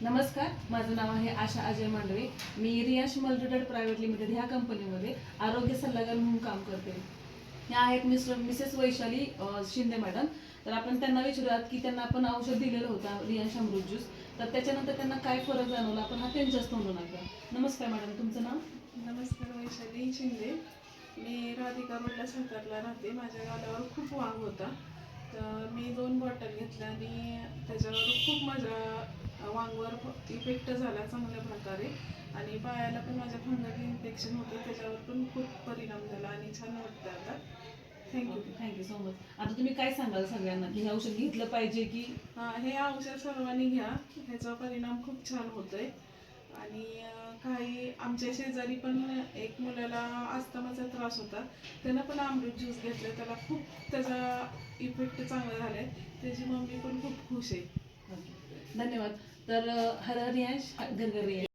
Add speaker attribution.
Speaker 1: नमस्कार, माझं नाव आहे आशा अजय मांडवे. मी रियांश मल्टीट्रेड प्रायव्हेट लिमिटेड ह्या कंपनीमध्ये आरोग्य सल्लागार म्हणून काम करते. ह्या आहेत मिसेस वैशाली शिंदे मॅडम. तर आपण त्यांना विचारूयात की त्यांना आपण औषध दिलेलं होतं रियांश अमृत ज्यूस, तर त्याच्यानंतर त्यांना काय फरक जाणवला आपण हा त्यांच्याच तोंडून ऐकूया. नमस्कार मॅडम, तुमचं नाव?
Speaker 2: नमस्कार, वैशाली शिंदे. मी राधिका रोडला सातारला राहते. माझ्या गालावर खूप वांग होता, तर मी 2 बॉटल घेतल्या आणि त्याच्यावर खूप माझ्या वांगवर इफेक्ट झाला चांगल्या प्रकारे. आणि पायाला पण माझ्या फंगल इन्फेक्शन होतं, त्याच्यावर पण खूप परिणाम झाला आणि छान वाटतं आता. थँक्यू.
Speaker 1: Thank you so much. आता तुम्ही काय सांगाल सगळ्यांना की हे औषध घेतलं पाहिजे की?
Speaker 2: हे औषध सर्वांनी घ्या, ह्याचा परिणाम खूप छान होतोय. आणि काही आमच्या शेजारी पण एक मुलाला अस्थमाचा त्रास होता, त्यानं पण अमृत ज्यूस घेतलं, त्याला खूप त्याचा इफेक्ट चांगला झालाय. त्याची मम्मी पण खूप खुश आहे.
Speaker 1: धन्यवाद. तर हर हर रियांश, घर घर रियांश.